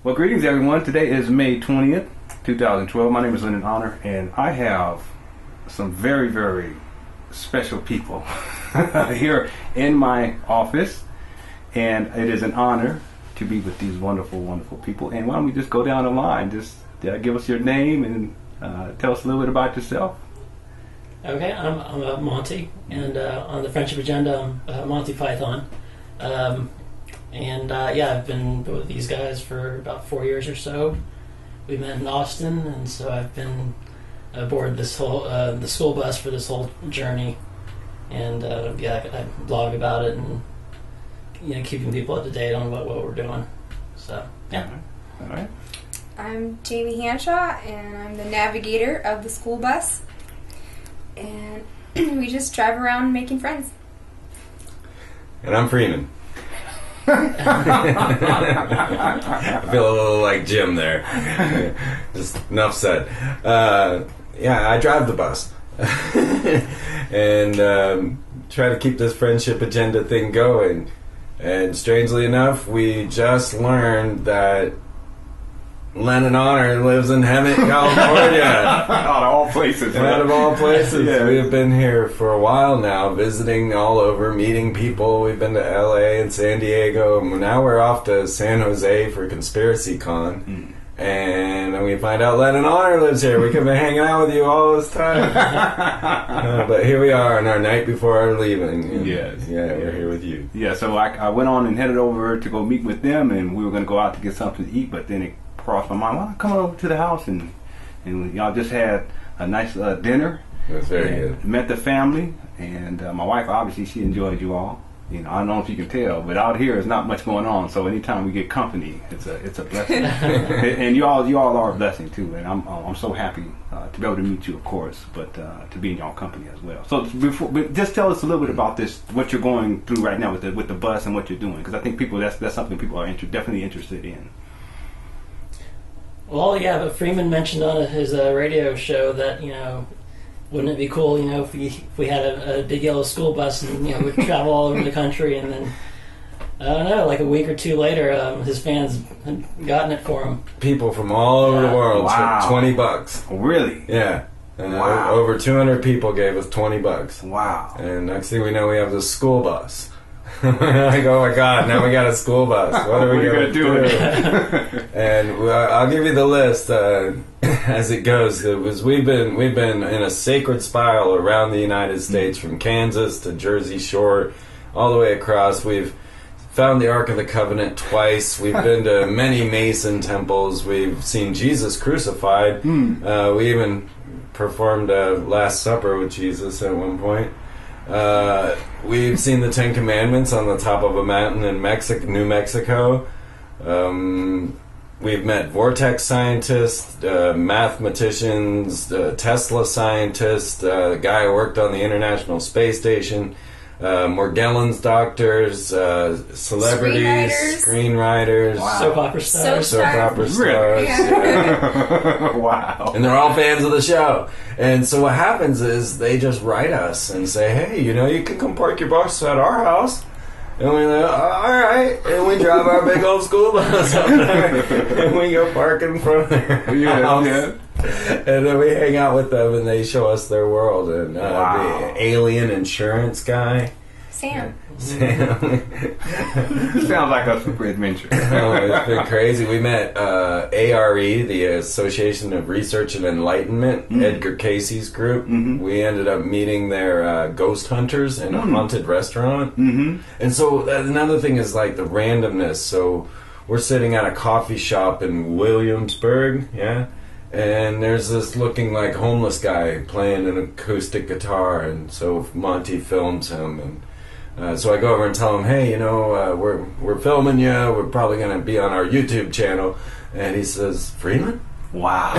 Well, greetings everyone. Today is May 20th, 2012. My name is Lenon Honor, and I have some very, very special people here in my office, and it is an honor to be with these wonderful, wonderful people. And why don't we just go down the line? Just give us your name and tell us a little bit about yourself. Okay, I'm Monty, and on the Friendship Agenda, I'm Monty Python. I've been with these guys for about 4 years or so. We met in Austin, and so I've been aboard this whole the school bus for this whole journey. And I blog about it, and keeping people up to date on what we're doing. So yeah. All right. I'm Jamie Hanshaw, and I'm the navigator of the school bus. And we just drive around making friends. And I'm Freeman. I feel a little like Jim there. Just enough said. I drive the bus. And try to keep this friendship agenda thing going. And strangely enough, we just learned that Lenon Honor lives in Hemet, California. Out of all places. Out of all places. Yeah. We have been here for a while now, visiting all over, meeting people. We've been to LA and San Diego, and now we're off to San Jose for Conspiracy Con. And then we find out Lenon Honor lives here. We could be hanging out with you all this time. But here we are on our night before our leaving. Yes. Yeah, we're here with you. Yeah, so I went on and headed over to go meet with them, and we were going to go out to get something to eat, but then it crossed my mind, why not come over to the house and y'all just had a nice dinner. It was very good. Met the family, and my wife, obviously, she enjoyed you all. I don't know if you can tell, but out here is not much going on. So anytime we get company, it's a blessing. And you all are a blessing too. And I'm so happy to be able to meet you, of course, but to be in y'all company as well. So but just tell us a little bit about this, what you're going through right now with the bus and what you're doing, because I think that's something people are definitely interested in. Well, yeah, but Freeman mentioned on his radio show that, wouldn't it be cool, if we had a big yellow school bus and, we'd travel all over the country, and then, I don't know, like a week or two later, his fans had gotten it for him. People from all over the world Wow. took $20. Really? Yeah. And Wow. over 200 people gave us $20. Wow. And next thing we know, we have this school bus. Like, oh my God, now we got a school bus. What are we going to do? And I'll give you the list as it goes. We've been in a sacred spiral around the United States, from Kansas to Jersey Shore, all the way across. We've found the Ark of the Covenant twice. We've been to many Mason temples. We've seen Jesus crucified. We even performed a Last Supper with Jesus at one point. We've seen the Ten Commandments on the top of a mountain in New Mexico. We've met vortex scientists, mathematicians, Tesla scientists, the guy who worked on the International Space Station, Morgellons doctors, celebrities, screenwriters, Wow. Soap opera stars. Really? Yeah. Wow. And they're all fans of the show. And so what happens is they just write us and say, hey, you can come park your bus at our house. And we're like, all right. And we drive our big old school bus up there. And we go park in front of their house. Yeah. And then we hang out with them, and they show us their world. And the alien insurance guy, Sam. Sounds like a super adventure. Oh, it's been crazy. We met ARE, the Association of Research and Enlightenment, Edgar Casey's group. We ended up meeting their ghost hunters in a haunted restaurant. And so another thing is like the randomness. So we're sitting at a coffee shop in Williamsburg, and there's this looking like homeless guy playing an acoustic guitar, and so Monty films him, and so I go over and tell him, hey, we're filming you. We're probably going to be on our YouTube channel. And he says, Freeman? Wow.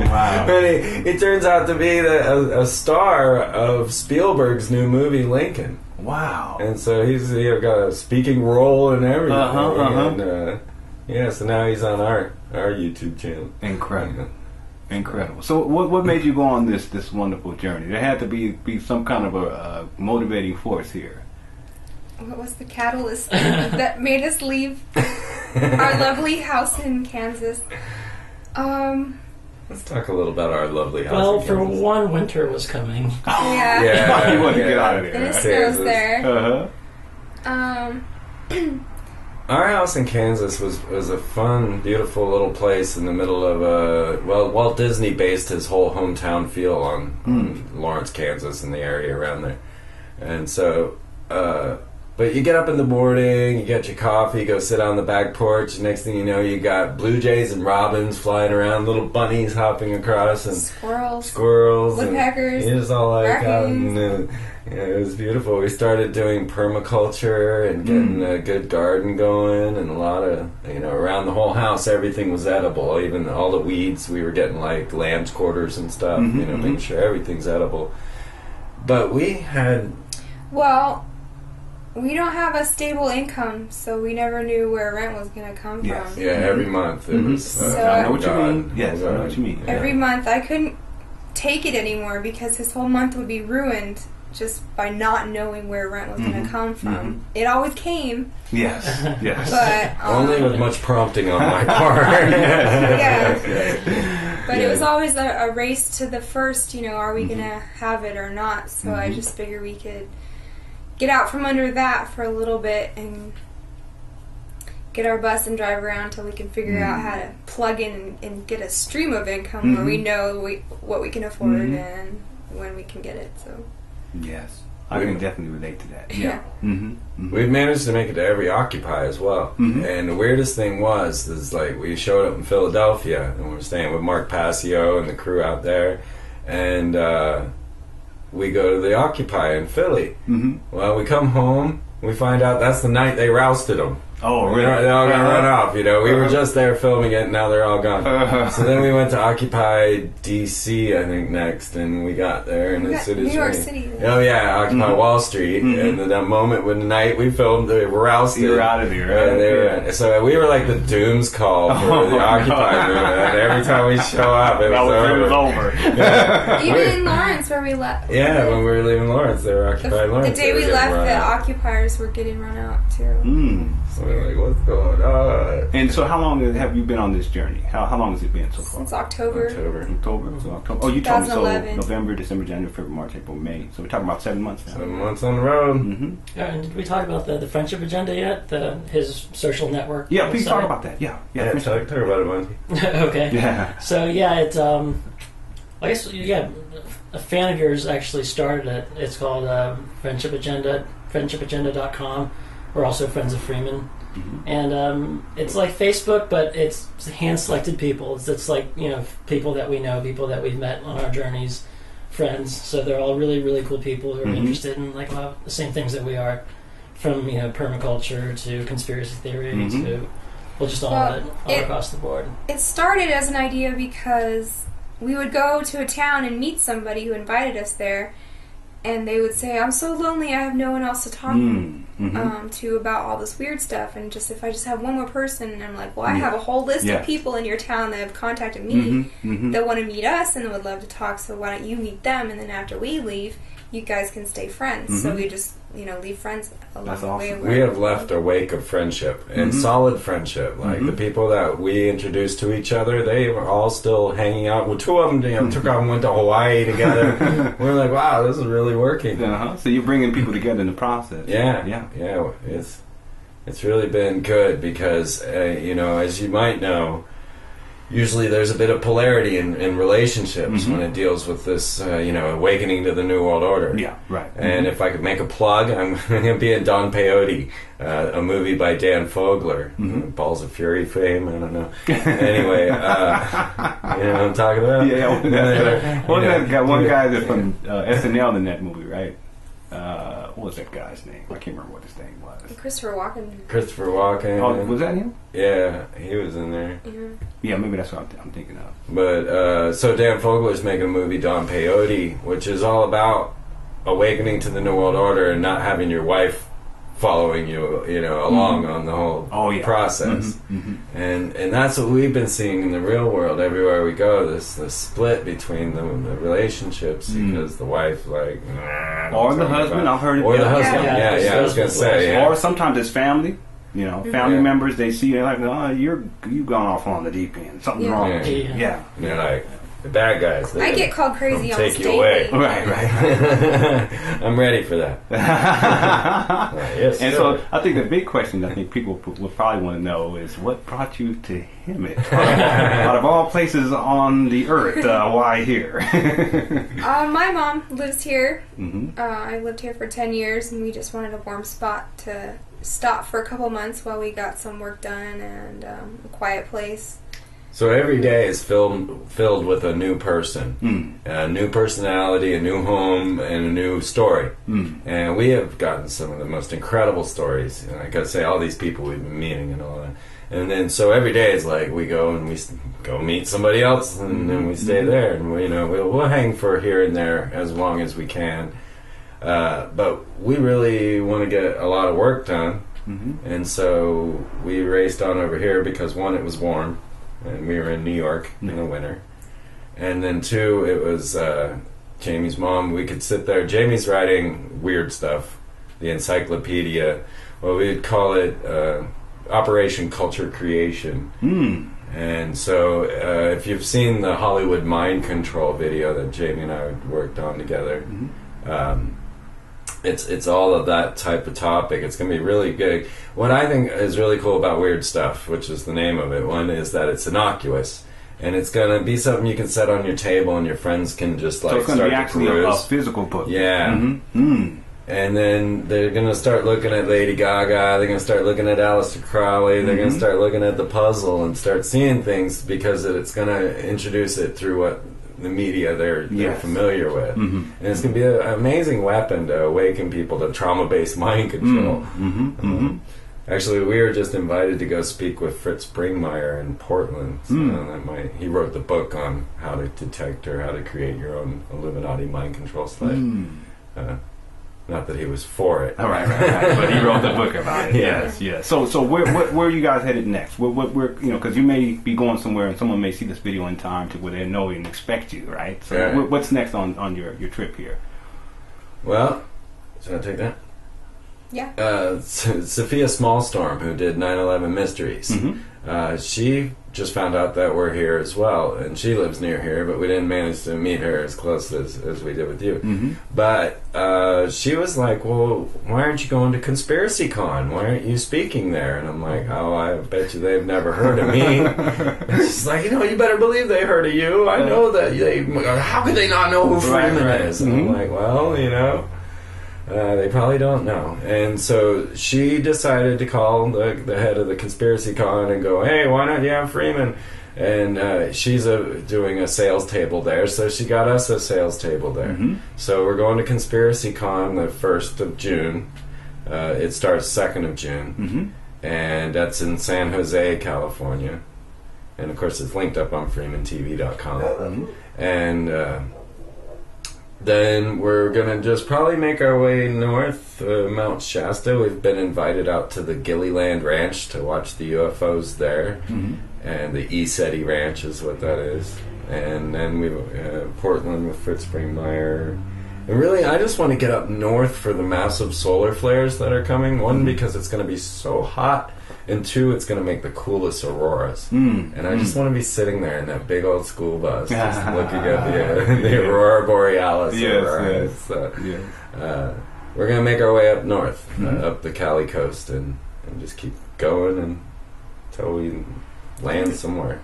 Wow. And he turns out to be a star of Spielberg's new movie, Lincoln. Wow. And so he's got a speaking role and everything. And, so now he's on our YouTube channel. Incredible. So what made you go on this wonderful journey? There had to be some kind of a motivating force here. what was the catalyst that made us leave our lovely house in Kansas? Let's talk a little about our lovely house. Well, in for Kansas. one, winter was coming. Yeah. You want to get out of there. And it Right? snows there. Our house in Kansas was a fun, beautiful little place in the middle of Walt Disney based his whole hometown feel on Lawrence, Kansas, and the area around there. And so, but you get up in the morning, you get your coffee, you go sit on the back porch. Next thing you know, you got blue jays and robins flying around, little bunnies hopping across, and squirrels, woodpeckers, and just all like out raccoons. and, yeah, it was beautiful. We started doing permaculture and getting a good garden going, and a lot of, around the whole house, everything was edible. Even all the weeds, we were getting like lamb's quarters and stuff, making sure everything's edible. But we had... Well, we don't have a stable income, so we never knew where rent was going to come from. Yeah, every month it was... So- I know what you mean. Yes, I know what you mean. Yeah. Every month I couldn't take it anymore because his whole month would be ruined just by not knowing where rent was going to come from. It always came, Yes, yes. but Only with much prompting on my part. But it was always a race to the first, are we going to have it or not? So I just figured we could get out from under that for a little bit and get our bus and drive around till we can figure out how to plug in and get a stream of income where we know what we can afford and when we can get it. So Yes. I can definitely relate to that. Yeah. We've managed to make it to every Occupy as well. And the weirdest thing is like we showed up in Philadelphia and we're staying with Mark Passio and the crew out there, and we go to the Occupy in Philly. Well, we come home, we find out that's the night they rousted them. Oh, really? They all got run off, We were just there filming it, and now they're all gone. So then we went to Occupy DC, I think, next, and we got there, and as soon as New York City. Oh yeah, Occupy Wall Street, and that moment when the night we filmed, they were rousted. You were out of here, right? So we were like the Dooms call for the Occupy movement, and every time we show up, it was over. Even in Lawrence, where we left. Yeah, when we were leaving Lawrence, they were occupying Lawrence. The day we left, the occupiers were getting run out too. So we're like, what's going on? And so how long have you been on this journey? How long has it been so far? Since October. October. Oh, you told me so. 2011. November, December, January, February, March, April, May. So we're talking about 7 months now. 7 months on the road. Yeah, and did we talk about the friendship agenda yet? His social network? Yeah, please website? talk about that. Yeah. Talk about it, Monty. Okay. Yeah. So yeah, it's I guess a fan of yours actually started it. It's called Friendship Agenda, friendshipagenda.com. We're also friends of Freeman. And it's like Facebook, but it's hand-selected people. It's like, people that we know, people that we've met on our journeys, friends. So they're all really, really cool people who are interested in the same things that we are, from permaculture to conspiracy theory to just all of it, all across the board. It started as an idea because we would go to a town and meet somebody who invited us there, and they would say, "I'm so lonely, I have no one else to talk to about all this weird stuff, and if I just have one more person," and I'm like, "Well, I have a whole list of people in your town that have contacted me that want to meet us and would love to talk, so why don't you meet them, and then after we leave, you guys can stay friends." So we just, leave friends along the way. We have left a wake of friendship and solid friendship. Like the people that we introduced to each other, they were all still hanging out. Well, two of them, took off and went to Hawaii together. We're like, wow, this is really working. So you're bringing people together in the process. Yeah. It's really been good because, as you might know, usually there's a bit of polarity in relationships when it deals with this, awakening to the New World Order. Yeah, right. And if I could make a plug, I'm going to be in Don Peyote, a movie by Dan Fogler, Balls of Fury fame, I don't know. Anyway, you know what I'm talking about? Yeah, one guy that's from SNL in that movie, right? What was that guy's name? I can't remember what his name was. Christopher Walken. Oh, was that him? Yeah, he was in there. Yeah, maybe that's what I'm thinking of. But, so Dan Fogler's making a movie, Don Peyote, which is all about awakening to the New World Order and not having your wife following you, along on the whole process. And that's what we've been seeing in the real world everywhere we go. This split between the relationships because the wife or the husband. I've heard it. Or the husband. Yeah. I was gonna say. Yeah. Or sometimes it's family. Family members. They see you like, oh, you've gone off on the deep end. Something's wrong. Yeah. And they're like, the bad guys. I get called crazy on take you away. Right. I'm ready for that. Yes, and so I think the big question I think people would probably want to know is what brought you to Hemet? Out of all places on the earth, why here? My mom lives here. I lived here for 10 years, and we just wanted a warm spot to stop for a couple months while we got some work done and a quiet place. So every day is filled with a new person, a new personality, a new home, and a new story. And we have gotten some of the most incredible stories. And I got to say, all these people we've been meeting and all that. And then so every day is like we go and we go meet somebody else, and then we stay there, and we'll hang for here and there as long as we can. But we really want to get a lot of work done, and so we raced on over here because one, it was warm. And we were in New York in the winter. And then two, it was Jamie's mom. We could sit there. Jamie's writing weird stuff, the encyclopedia. Well, we'd call it Operation Culture Creation. And so if you've seen the Hollywood mind control video that Jamie and I worked on together, it's all of that type of topic. It's going to be really good. What I think is really cool about Weird Stuff, which is the name of it, one is that it's innocuous. And it's going to be something you can set on your table and your friends can just so it's going to be actually a physical book. Yeah. And then they're going to start looking at Lady Gaga. They're going to start looking at Aleister Crowley. They're going to start looking at the puzzle and start seeing things because it's going to introduce it through what the media they're familiar with. And it's going to be an amazing weapon to awaken people to trauma-based mind control. Actually, we were just invited to go speak with Fritz Bringmeier in Portland. So he wrote the book on how to detect or how to create your own Illuminati mind control slave. Not that he was for it. Right. But he wrote the book about it. Yes. So where are you guys headed next? Where because you may be going somewhere and someone may see this video in time to where they know and expect you, right? So what's next on your trip here? Well, should I take that? Yeah. Sophia Smallstorm, who did 9/11 Mysteries, she just found out that we're here as well, and she lives near here, but we didn't manage to meet her as close as we did with you. But she was like, well, why aren't you going to Conspiracy Con? Why aren't you speaking there? And I'm like, oh, I bet you they've never heard of me. And she's like, you better believe they heard of you. I know that how could they not know who Freeman is? And I'm like, well, they probably don't know. And so she decided to call the head of the Conspiracy Con and go, hey, why not you have Freeman? And she's doing a sales table there, so she got us a sales table there. So we're going to Conspiracy Con the 1st of June. It starts 2nd of June. And that's in San Jose, California. And of course it's linked up on freemantv.com. And then we're going to just probably make our way north, Mount Shasta. We've been invited out to the Gilliland Ranch to watch the UFOs there. And the ESETI Ranch is what that is. And then we Portland with Fritz Bringmeier. And really, I just want to get up north for the massive solar flares that are coming. One, because it's going to be so hot. And two, it's going to make the coolest auroras. And I just want to be sitting there in that big old school bus, just looking at the aurora borealis. We're going to make our way up north, up the Cali coast, and just keep going until we land somewhere.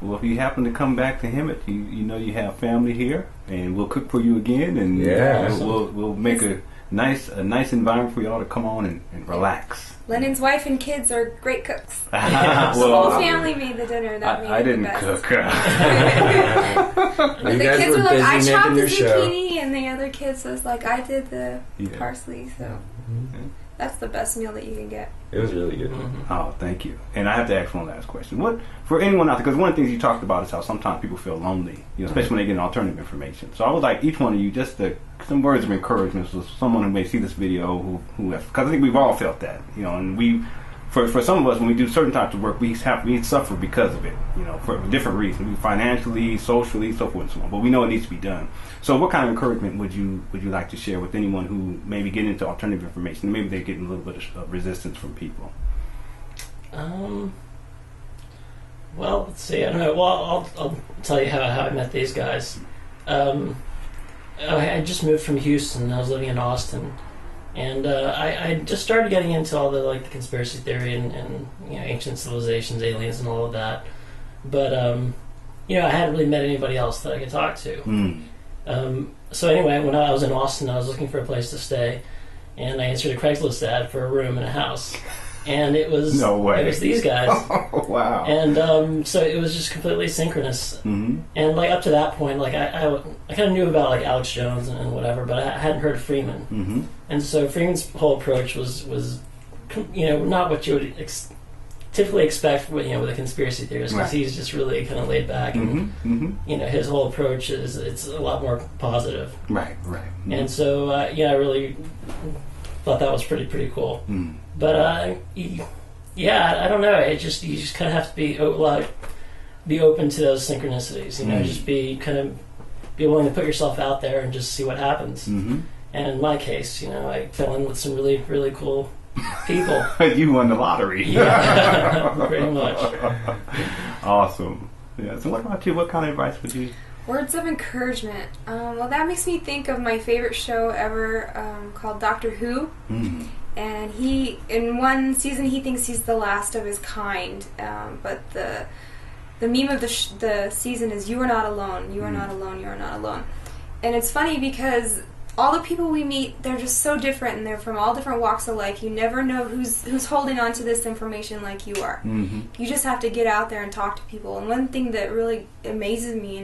Well, if you happen to come back to Hemet, you have family here, and we'll cook for you again, and we'll make a nice environment for y'all to come on and relax. Lenon's wife and kids are great cooks. The whole family made the dinner. I didn't cook. The kids were like, I chopped the zucchini, and the other kids was like, I did the parsley. So That's the best meal that you can get. It was really good. Oh, thank you. And I have to ask one last question. What, for anyone out there, because one of the things you talked about is how sometimes people feel lonely, especially when they get alternative information. So I would like each one of you just some words of encouragement for someone who may see this video who has, because I think we've all felt that, and we, for some of us, when we do certain types of work, we suffer because of it, for different reasons, financially, socially, so forth and so on. But we know it needs to be done. So what kind of encouragement would you like to share with anyone who maybe get into alternative information? Maybe they're getting a little bit of resistance from people. Well, let's see. I don't know. Well, I'll tell you how I met these guys. I just moved from Houston. I was living in Austin. And I just started getting into all the conspiracy theory and ancient civilizations, aliens, and all of that. But I hadn't really met anybody else that I could talk to. So anyway, when I was in Austin, I was looking for a place to stay, and I answered a Craigslist ad for a room in a house. And it was no way. It was these guys. Oh, wow! And so it was just completely synchronous. And up to that point, I kind of knew about Alex Jones and whatever, but I hadn't heard of Freeman. And so Freeman's whole approach was not what you would typically expect with a conspiracy theorist, because he's just really kind of laid back, and his whole approach it's a lot more positive. Right. And so I really thought that was pretty cool. But I don't know. You just kind of have to be open to those synchronicities. Just be willing to put yourself out there and just see what happens. And in my case, I fell in with some really, really cool people. You won the lottery. Yeah, pretty much. Awesome. Yeah. So what about you? What kind of advice would you? Words of encouragement. Well, that makes me think of my favorite show ever, called Doctor Who. And in one season, he thinks he's the last of his kind. But the meme of the season is, "You are not alone. You are not alone. You are not alone." And it's funny because all the people we meet, they're just so different, and they're from all different walks of life. You never know who's holding on to this information like you are. You just have to get out there and talk to people. And one thing that really amazes me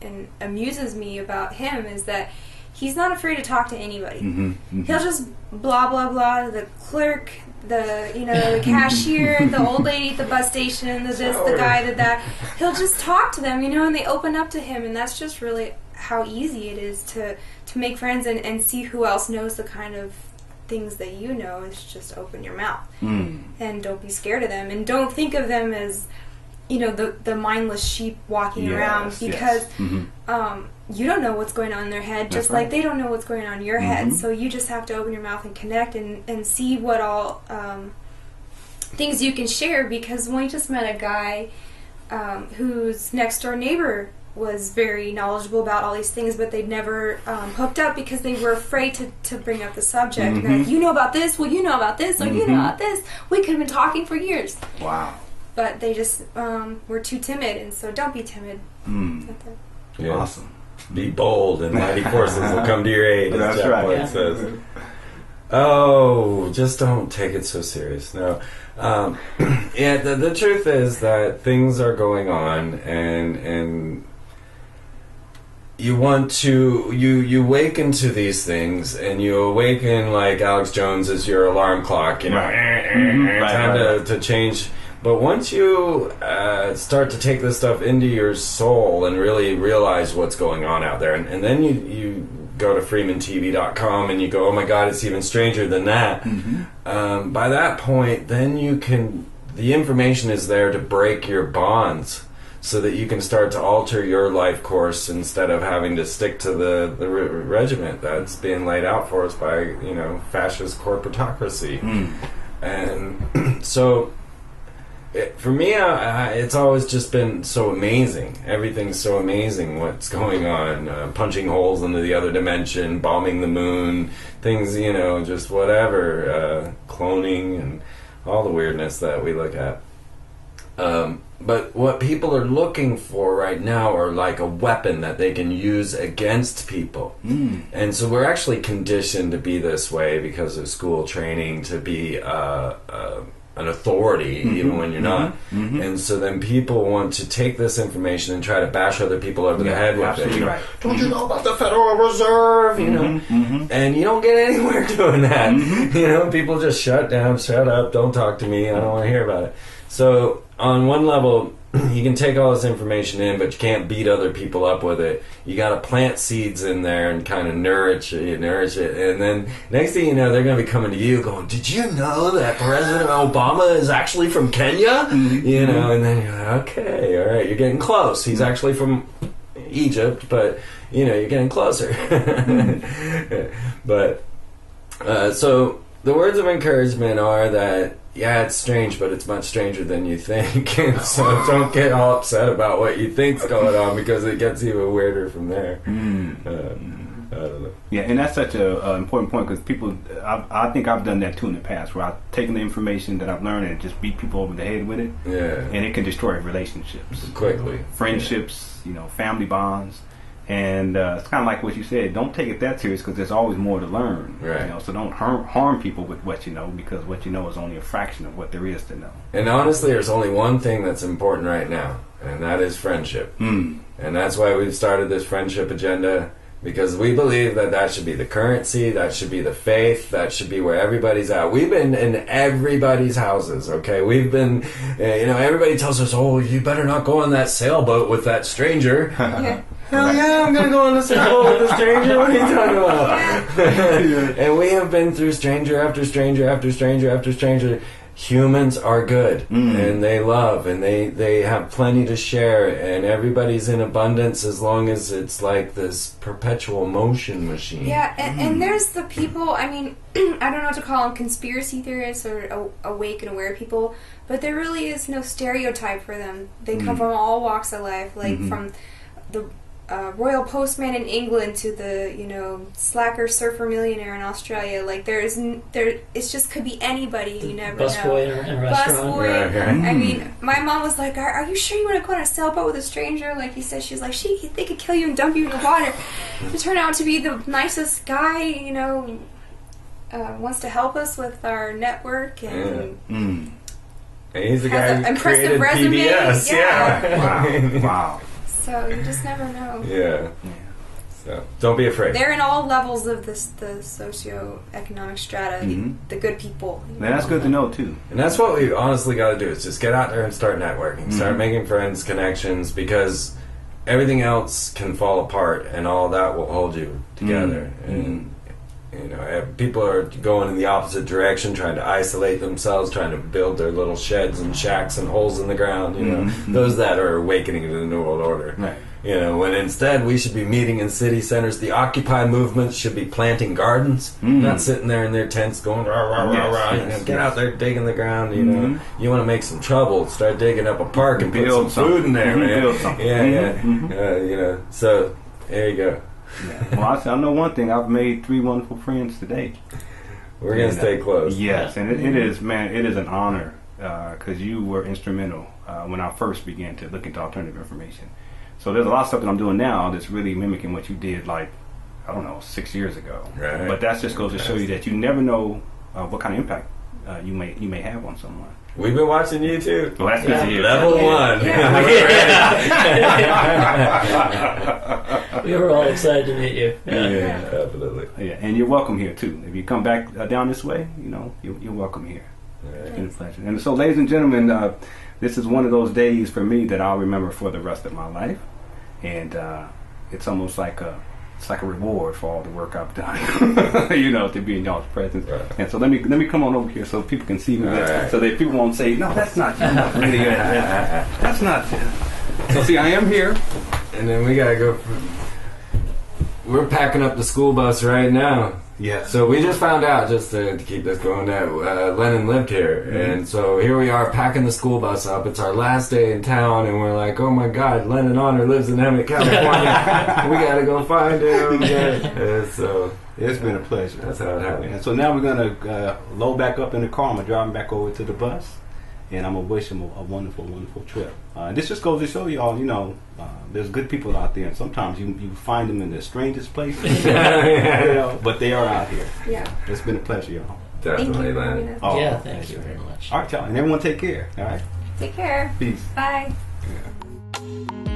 and amuses me about him is that he's not afraid to talk to anybody. He'll just blah blah blah, the clerk, the cashier, the old lady at the bus station, the guy, that. He'll just talk to them, and they open up to him, and that's just really how easy it is to make friends and see who else knows the kind of things that you know. Is just open your mouth and don't be scared of them, and don't think of them as the mindless sheep walking around, because you don't know what's going on in their head, just like they don't know what's going on in your head. So you just have to open your mouth and connect and see what all things you can share. Because we just met a guy whose next door neighbor was very knowledgeable about all these things, but they'd never hooked up because they were afraid to bring up the subject. And they're like, "You know about this? Well, you know about this, or you know about this. We could have been talking for years." Wow. But they just were too timid, and so don't be timid. Yeah. Awesome. Be bold, and mighty forces will come to your aid, as That's Jack right. White says. Oh, just don't take it so serious. No. Yeah, the truth is that things are going on, and you want to, you awaken to these things, and you awaken like Alex Jones is your alarm clock, time to change. But once you start to take this stuff into your soul and really realize what's going on out there, and then you go to freemantv.com and you go, "Oh my God, it's even stranger than that." By that point, then the information is there to break your bonds, so that you can start to alter your life course instead of having to stick to the regiment that's being laid out for us by fascist corporatocracy. And so for me, it's always just been so amazing. Everything's so amazing. What's going on? Punching holes into the other dimension, bombing the moon, things, just whatever, cloning and all the weirdness that we look at. But what people are looking for right now are like a weapon that they can use against people. And so we're actually conditioned to be this way because of school training, to be an authority, even when you're not. And so then people want to take this information and try to bash other people over the head with it. You know, right. Don't you know about the Federal Reserve? You know, and you don't get anywhere doing that. You know, people just shut down, shut up, don't talk to me, I don't want to hear about it. So on one level, you can take all this information in, but you can't beat other people up with it. You got to plant seeds in there and kind of nourish it, and then next thing you know, they're going to be coming to you, going, "Did you know that President Obama is actually from Kenya?" You know, and then you're like, "Okay, all right, you're getting close. He's actually from Egypt, but you know, you're getting closer." But so the words of encouragement are that. Yeah, it's strange, but it's much stranger than you think. And so don't get all upset about what you think's going on because it gets even weirder from there. I don't know. Yeah, and that's such an important point because people, I think I've done that too in the past where I've taken the information that I've learned and just beat people over the head with it. Yeah. And it can destroy relationships. Quickly. Friendships, you know, family bonds. And it's kind of like what you said. Don't take it that serious because there's always more to learn. Right. You know, so don't harm people with what you know because what you know is only a fraction of what there is to know. And honestly, there's only one thing that's important right now, and that is friendship. And that's why we've started this friendship agenda, because we believe that that should be the currency, that should be the faith, that should be where everybody's at. We've been in everybody's houses, okay? We've been, you know, everybody tells us, "Oh, you better not go on that sailboat with that stranger." Yeah. Hell yeah, I'm going to go on the sailboat with a stranger. What are you talking about? And we have been through stranger after stranger after stranger after stranger. Humans are good, and they love, and they have plenty to share, and everybody's in abundance as long as it's like this perpetual motion machine. Yeah, and there's the people, I mean, I don't know what to call them, conspiracy theorists or awake and aware people, but there really is no stereotype for them. They come from all walks of life, like from the royal postman in England to the, you know, slacker surfer millionaire in Australia. Like it's just could be anybody. You never know. Busboy in a restaurant. Busboy. Right. I mean, my mom was like, "Are you sure you want to go on a sailboat with a stranger?" Like he said, she was like, "They could kill you and dump you in the water." It turned out to be the nicest guy. You know, wants to help us with our network and. And he's the guy who impressive created resume. PBS. Wow. Wow. So you just never know. Yeah. So don't be afraid. They're in all levels of the socioeconomic strata, the good people. And that's good to know too. And that's what we honestly got to do is just get out there and start networking, start making friends, connections, because everything else can fall apart, and all that will hold you together. And you know, people are going in the opposite direction, trying to isolate themselves, trying to build their little sheds and shacks and holes in the ground. You know, those that are awakening to the New World Order. Right. You know, when instead we should be meeting in city centers. The Occupy movement should be planting gardens, not sitting there in their tents going rah rah rah rah. You know, get out there digging the ground. You know, you want to make some trouble, start digging up a park and put some food in there, man. Build something. You know, so there you go. Yeah. Well, I know one thing. I've made 3 wonderful friends today. We're gonna stay close. Yes, and it is, man. It is an honor because you were instrumental when I first began to look into alternative information. So there's a lot of stuff that I'm doing now that's really mimicking what you did, like, I don't know, 6 years ago. Right. But that just goes to show you that you never know what kind of impact you may have on someone. We've been watching you too. Well, that's good to hear. Level 1. We were all excited to meet you. Yeah, definitely. Yeah, and you're welcome here too. If you come back down this way, you know, you're welcome here. It's been a pleasure. And so, ladies and gentlemen, this is one of those days for me that I'll remember for the rest of my life, and it's almost like a reward for all the work I've done, you know, to be in y'all's presence. Right. And so let me come on over here so people can see me, Right. so that people won't say, "No, that's not you." Really, that's not you. So see, I am here, And then we gotta go. We're packing up the school bus right now. Yes. So we just found out, just to keep this going, that Lenon lived here. And so here we are packing the school bus up. It's our last day in town, and we're like, "Oh my God, Lenon Honor lives in Emmett, California. We gotta go find him." And so It's been a pleasure. that's how it happened. And so now we're going to load back up in the car. I'm going to drive him back over to the bus, and I'm going to wish him a wonderful, wonderful trip. This just goes to show y'all, you know, there's good people out there, and sometimes you find them in the strangest places, you know, but they are out here. Yeah. It's been a pleasure, y'all. Definitely, for man. having us. Oh, Yeah, thank you very much. All right, y'all. And everyone take care. All right. Take care. Peace. Bye. Yeah.